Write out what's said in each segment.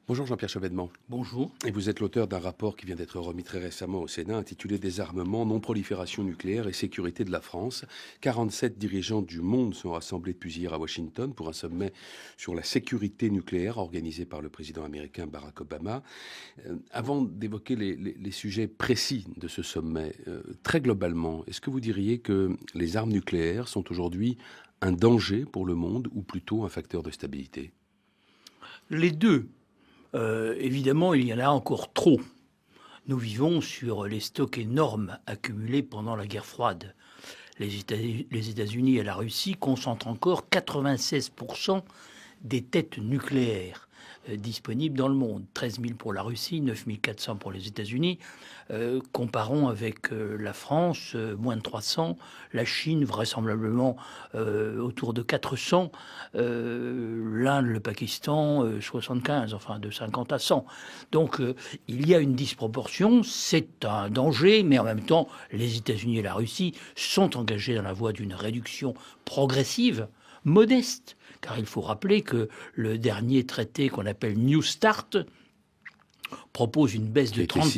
Bonjour Jean-Pierre Chevènement. Bonjour. Et vous êtes l'auteur d'un rapport qui vient d'être remis très récemment au Sénat intitulé Désarmement, non-prolifération nucléaire et sécurité de la France. 47 dirigeants du monde sont rassemblés depuis hier à Washington pour un sommet sur la sécurité nucléaire organisé par le président américain Barack Obama. Avant d'évoquer les sujets précis de ce sommet, très globalement, est-ce que vous diriez que les armes nucléaires sont aujourd'hui un danger pour le monde ou plutôt un facteur de stabilité ? Les deux. Évidemment, il y en a encore trop. Nous vivons sur les stocks énormes accumulés pendant la guerre froide. Les États-Unis et la Russie concentrent encore 96% des têtes nucléaires disponibles dans le monde. 13 000 pour la Russie, 9 400 pour les États-Unis. Comparons avec la France, moins de 300. La Chine, vraisemblablement autour de 400. L'Inde, le Pakistan, 75, enfin de 50 à 100. Donc il y a une disproportion, c'est un danger, mais en même temps, les États-Unis et la Russie sont engagés dans la voie d'une réduction progressive, modeste, car il faut rappeler que le dernier traité qu'on appelle New Start propose une baisse de 30%, qui a été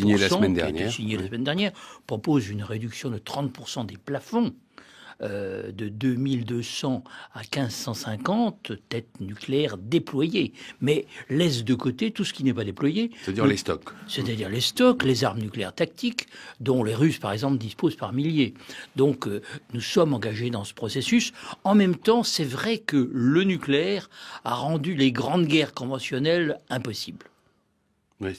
signé la semaine dernière, propose une réduction de 30% des plafonds, de 2200 à 1550 têtes nucléaires déployées, mais laisse de côté tout ce qui n'est pas déployé. C'est-à-dire les stocks. C'est-à-dire les stocks, les armes nucléaires tactiques, dont les Russes, par exemple, disposent par milliers. Donc, nous sommes engagés dans ce processus. En même temps, c'est vrai que le nucléaire a rendu les grandes guerres conventionnelles impossibles. Oui,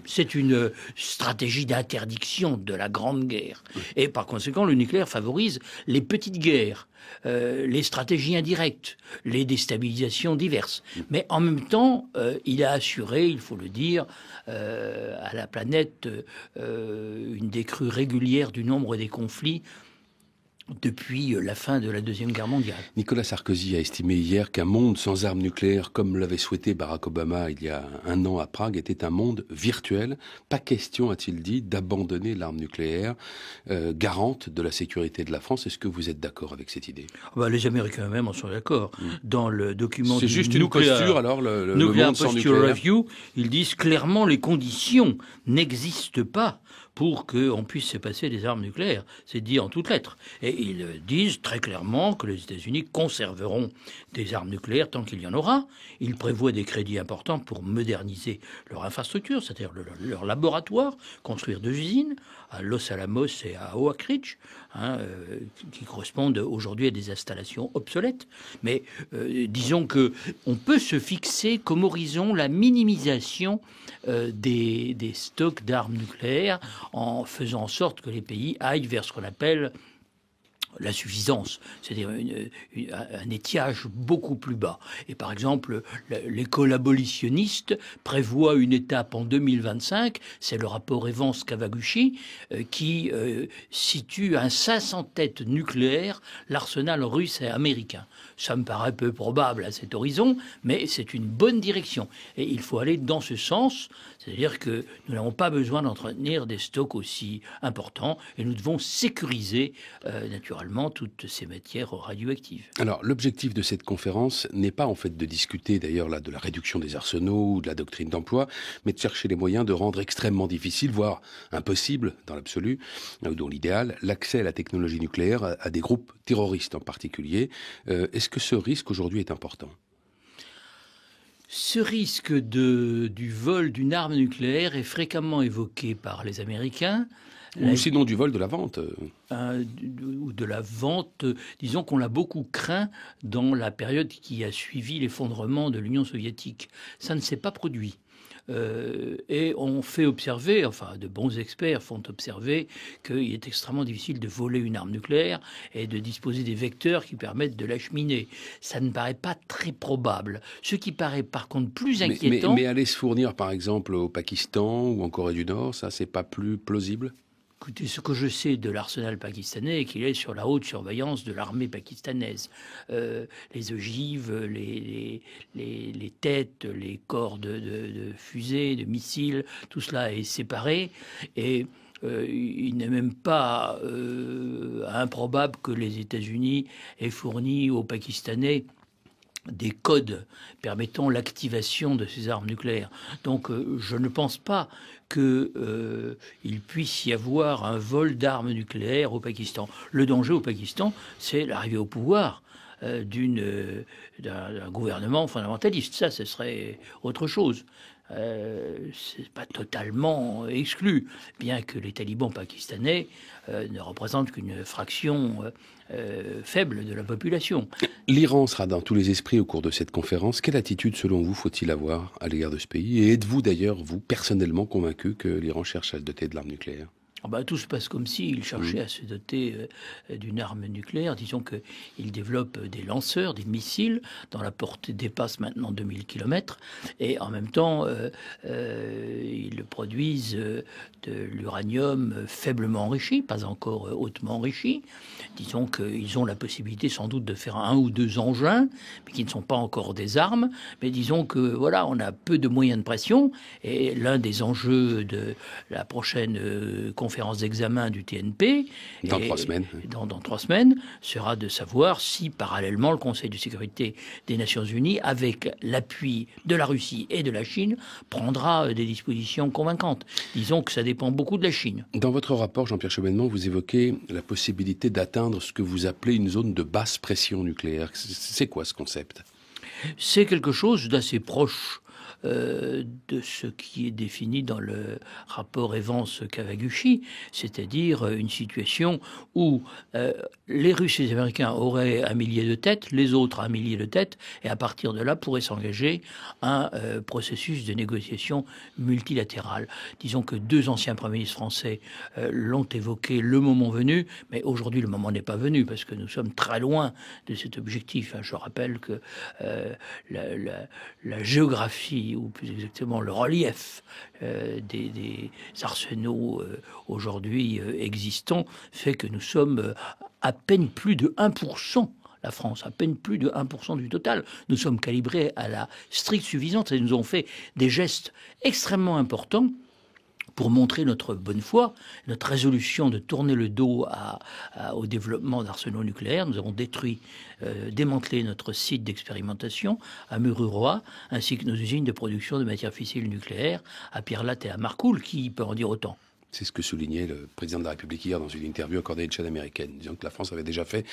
c'est une stratégie d'interdiction de la grande guerre. Et par conséquent, le nucléaire favorise les petites guerres, les stratégies indirectes, les déstabilisations diverses. Mais en même temps, il a assuré, il faut le dire, à la planète une décrue régulière du nombre des conflits depuis la fin de la Deuxième Guerre mondiale. Nicolas Sarkozy a estimé hier qu'un monde sans armes nucléaires, comme l'avait souhaité Barack Obama il y a un an à Prague, était un monde virtuel. Pas question, a-t-il dit, d'abandonner l'arme nucléaire, garante de la sécurité de la France. Est-ce que vous êtes d'accord avec cette idée ? Les Américains eux-mêmes en sont d'accord. Dans le document c'est juste une posture, alors, le monde sans nucléaire. Review, ils disent clairement les conditions n'existent pas pour qu'on puisse se passer des armes nucléaires. C'est dit en toutes lettres. Et ils disent très clairement que les États-Unis conserveront des armes nucléaires tant qu'il y en aura. Ils prévoient des crédits importants pour moderniser leur infrastructure, c'est-à-dire leur laboratoire, construire 2 usines à Los Alamos et à Oak Ridge, qui correspondent aujourd'hui à des installations obsolètes. Mais disons que on peut se fixer comme horizon la minimisation des stocks d'armes nucléaires en faisant en sorte que les pays aillent vers ce qu'on appelle la suffisance, c'est-à-dire un étiage beaucoup plus bas. Et par exemple, l'école abolitionniste prévoit une étape en 2025, c'est le rapport Evans-Kawaguchi, qui situe à 500 têtes nucléaires l'arsenal russe et américain. Ça me paraît peu probable à cet horizon, mais c'est une bonne direction. Et il faut aller dans ce sens, c'est-à-dire que nous n'avons pas besoin d'entretenir des stocks aussi importants et nous devons sécuriser naturellement toutes ces matières radioactives. Alors, l'objectif de cette conférence n'est pas en fait de discuter d'ailleurs là de la réduction des arsenaux ou de la doctrine d'emploi, mais de chercher les moyens de rendre extrêmement difficile, voire impossible dans l'absolu, ou dans l'idéal, l'accès à la technologie nucléaire à des groupes terroristes en particulier. Est-ce que ce risque aujourd'hui est important ? Ce risque du vol d'une arme nucléaire est fréquemment évoqué par les Américains. Ou sinon du vol, de la vente. Ou de la vente, disons qu'on l'a beaucoup craint dans la période qui a suivi l'effondrement de l'Union soviétique. Ça ne s'est pas produit. Et on fait observer, enfin de bons experts font observer qu'il est extrêmement difficile de voler une arme nucléaire et de disposer des vecteurs qui permettent de l'acheminer. Ça ne paraît pas très probable. Ce qui paraît par contre plus inquiétant... Mais aller se fournir par exemple au Pakistan ou en Corée du Nord, ça c'est pas plus plausible ? Écoutez, ce que je sais de l'arsenal pakistanais est qu'il est sur la haute surveillance de l'armée pakistanaise. Les ogives, les têtes, les corps de fusées, de missiles, tout cela est séparé. Et il n'est même pas improbable que les États-Unis aient fourni aux Pakistanais des codes permettant l'activation de ces armes nucléaires. Donc je ne pense pas qu'il puisse y avoir un vol d'armes nucléaires au Pakistan. Le danger au Pakistan, c'est l'arrivée au pouvoir d'un gouvernement fondamentaliste. Ça, ce serait autre chose. C'est pas totalement exclu, bien que les talibans pakistanais ne représentent qu'une fraction faible de la population. L'Iran sera dans tous les esprits au cours de cette conférence. Quelle attitude, selon vous, faut-il avoir à l'égard de ce pays? Et êtes-vous d'ailleurs, vous, personnellement convaincu que l'Iran cherche à se doter de l'arme nucléaire? Tout se passe comme s'il cherchait à se doter d'une arme nucléaire. Disons qu'il développe des lanceurs, des missiles, dont la portée dépasse maintenant 2000 km. Et en même temps, ils produisent de l'uranium faiblement enrichi, pas encore hautement enrichi. Disons qu'ils ont la possibilité sans doute de faire 1 ou 2 engins, mais qui ne sont pas encore des armes. Mais disons que voilà, on a peu de moyens de pression. Et l'un des enjeux de la prochaine conférence d'examen du TNP dans 3 semaines. Dans 3 semaines, sera de savoir si parallèlement le Conseil de sécurité des Nations Unies, avec l'appui de la Russie et de la Chine, prendra des dispositions convaincantes. Disons que ça dépend beaucoup de la Chine. Dans votre rapport, Jean-Pierre Chevènement, vous évoquez la possibilité d'atteindre ce que vous appelez une zone de basse pression nucléaire. C'est quoi ce concept? C'est quelque chose d'assez proche de ce qui est défini dans le rapport Evans-Kawaguchi, c'est-à-dire une situation où les Russes et les Américains auraient 1 millier de têtes, les autres 1 millier de têtes, et à partir de là pourrait s'engager un processus de négociation multilatérale. Disons que 2 anciens premiers ministres français l'ont évoqué le moment venu, mais aujourd'hui le moment n'est pas venu parce que nous sommes très loin de cet objectif. Je rappelle que la géographie, ou plus exactement le relief des arsenaux aujourd'hui existants, fait que nous sommes à peine plus de 1%. La France, à peine plus de 1% du total. Nous sommes calibrés à la stricte suffisance et nous avons fait des gestes extrêmement importants pour montrer notre bonne foi, notre résolution de tourner le dos au développement d'arsenaux nucléaires. Nous avons démantelé notre site d'expérimentation à Mururoa, ainsi que nos usines de production de matières fissiles nucléaires à Pierre-Latte et à Marcoule. Qui peut en dire autant? C'est ce que soulignait le président de la République hier dans une interview accordée à une chaîne américaine, disant que la France avait déjà fait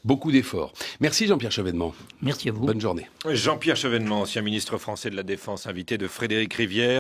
beaucoup d'efforts. Merci Jean-Pierre Chevènement. Merci à vous. Bonne journée. Jean-Pierre Chevènement, ancien ministre français de la Défense, invité de Frédéric Rivière.